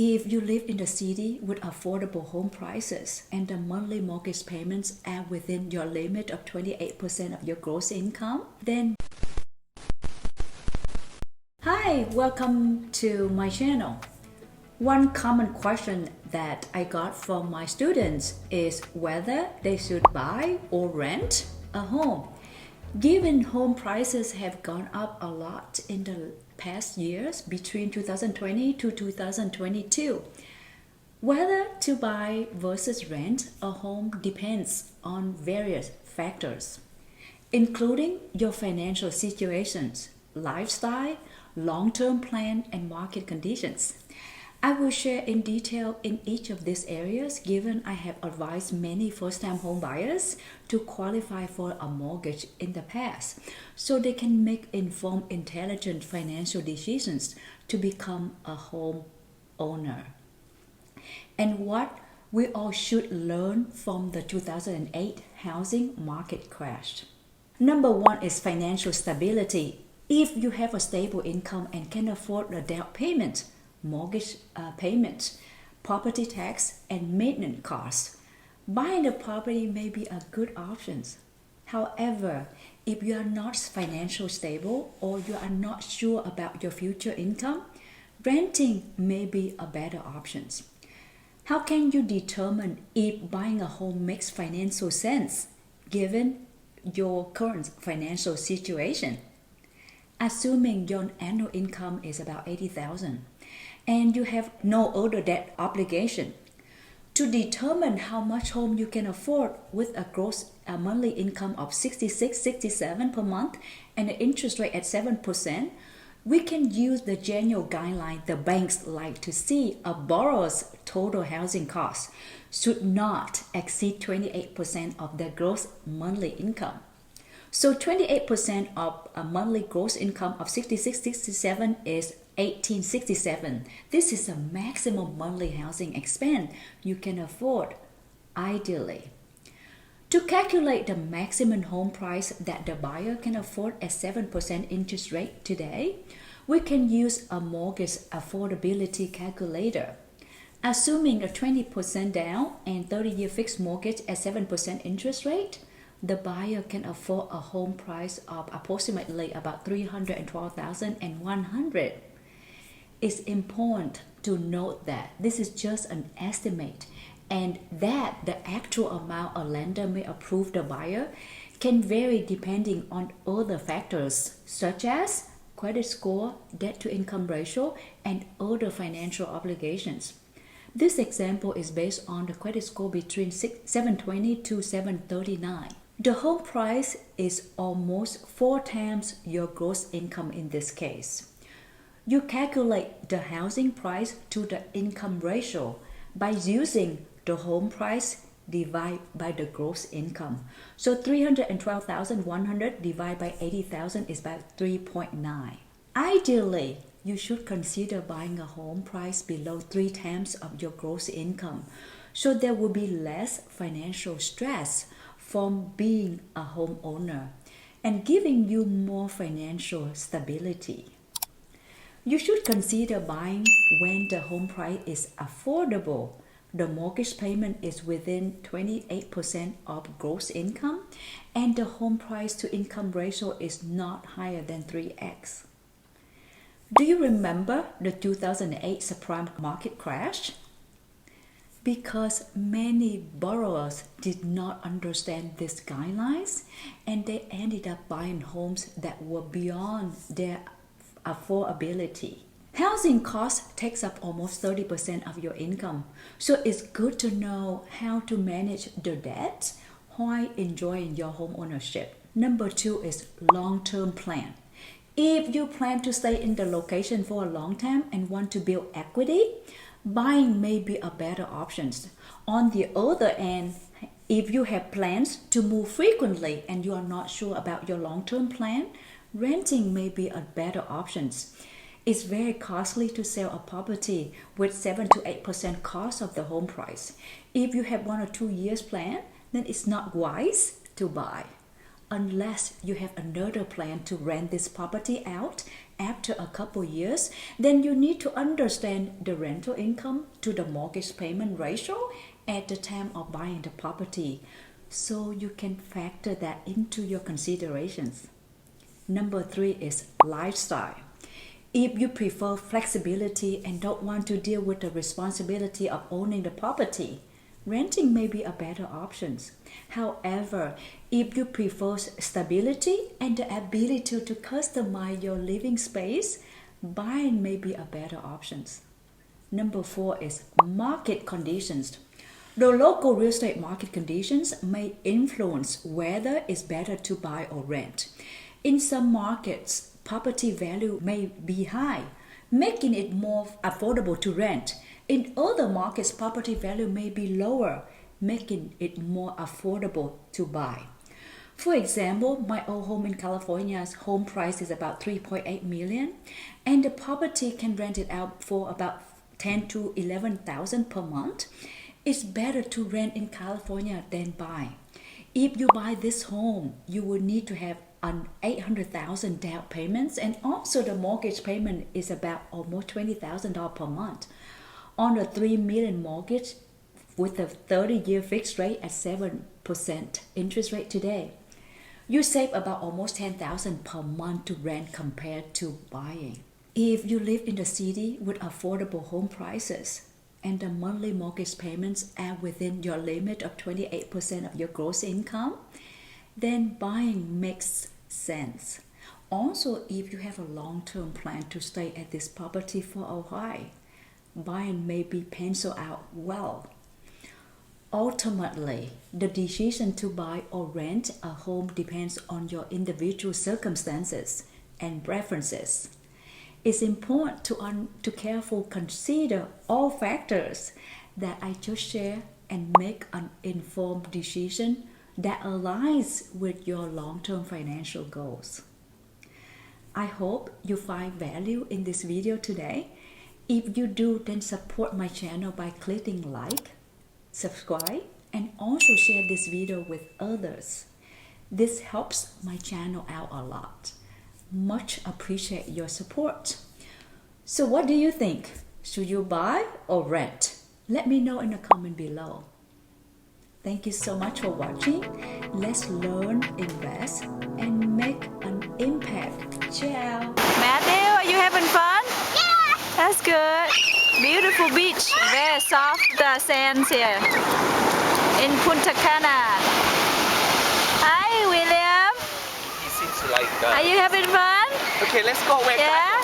If you live in the city with affordable home prices and the monthly mortgage payments are within your limit of 28% of your gross income, then hi, welcome to my channel. One common question that I got from my students is whether they should buy or rent a home. Given home prices have gone up a lot in the past years between 2020 to 2022, whether to buy versus rent a home depends on various factors, including your financial situations, lifestyle, long-term plan, and market conditions. I will share in detail in each of these areas given I have advised many first-time home buyers to qualify for a mortgage in the past so they can make informed, intelligent financial decisions to become a home owner. And what we all should learn from the 2008 housing market crash. Number one is financial stability. If you have a stable income and can afford the down payment, mortgage payments, property tax, and maintenance costs, buying a property may be a good option. However, if you are not financially stable or you are not sure about your future income, renting may be a better option. How can you determine if buying a home makes financial sense given your current financial situation? Assuming your annual income is about $80,000 and you have no other debt obligation. To determine how much home you can afford with a gross monthly income of $66-67 per month and an interest rate at 7%, we can use the general guideline the banks like to see. A borrower's total housing cost should not exceed 28% of their gross monthly income. So 28% of a monthly gross income of $66-67 is $1,867. This is the maximum monthly housing expense you can afford, ideally. To calculate the maximum home price that the buyer can afford at 7% interest rate today, we can use a mortgage affordability calculator. Assuming a 20% down and 30-year fixed mortgage at 7% interest rate, the buyer can afford a home price of approximately about $312,100. It's important to note that this is just an estimate and that the actual amount a lender may approve the buyer can vary depending on other factors such as credit score, debt-to-income ratio, and other financial obligations. This example is based on the credit score between 720 to 739. The home price is almost 4 times your gross income in this case. You calculate the housing price to the income ratio by using the home price divided by the gross income. So $312,100 divided by $80,000 is about 3.9. Ideally, you should consider buying a home price below 3 times of your gross income so there will be less financial stress from being a homeowner and giving you more financial stability. You should consider buying when the home price is affordable, the mortgage payment is within 28% of gross income, and the home price to income ratio is not higher than 3x. Do you remember the 2008 subprime market crash? Because many borrowers did not understand these guidelines and they ended up buying homes that were beyond their affordability. Housing cost takes up almost 30% of your income, so it's good to know how to manage the debt while enjoying your home ownership. Number 2 is long-term plan. If you plan to stay in the location for a long time and want to build equity, buying may be a better option. On the other end, if you have plans to move frequently and you are not sure about your long-term plan, renting may be a better option. It's very costly to sell a property with 7 to 8% cost of the home price. If you have 1 or 2 years plan, then it's not wise to buy unless you have another plan to rent this property out after a couple years, then you need to understand the rental income to the mortgage payment ratio at the time of buying the property, so you can factor that into your considerations. Number 3 is lifestyle. If you prefer flexibility and don't want to deal with the responsibility of owning the property, renting may be a better option. However, if you prefer stability and the ability to customize your living space, buying may be a better option. Number 4 is market conditions. The local real estate market conditions may influence whether it's better to buy or rent. In some markets, property value may be high, making it more affordable to rent. In other markets, property value may be lower, making it more affordable to buy. For example, my old home in California's home price is about $3.8 million, and the property can rent it out for about $10,000 to $11,000 per month. It's better to rent in California than buy. If you buy this home, you will need to have an $800,000 down payments, and also the mortgage payment is about almost $20,000 per month. On a $3 million mortgage with a 30-year fixed rate at 7% interest rate today, you save about almost $10,000 per month to rent compared to buying. If you live in the city with affordable home prices and the monthly mortgage payments are within your limit of 28% of your gross income, then buying makes sense. Also, if you have a long-term plan to stay at this property for a while, buying may be penciled out well. Ultimately, the decision to buy or rent a home depends on your individual circumstances and preferences. It's important to carefully consider all factors that I just shared and make an informed decision that aligns with your long-term financial goals. I hope you find value in this video today. If you do, then support my channel by clicking like, subscribe, and also share this video with others. This helps my channel out a lot. Much appreciate your support. So what do you think? Should you buy or rent? Let me know in the comment below. Thank you so much for watching. Let's learn, invest, and make an impact. Ciao. Matthew, are you having fun? Yeah. That's good. Beautiful beach. Very soft the sands here in Punta Cana. Hi, William. He seems to like that. Are you having fun? Okay, let's go. Where Yeah.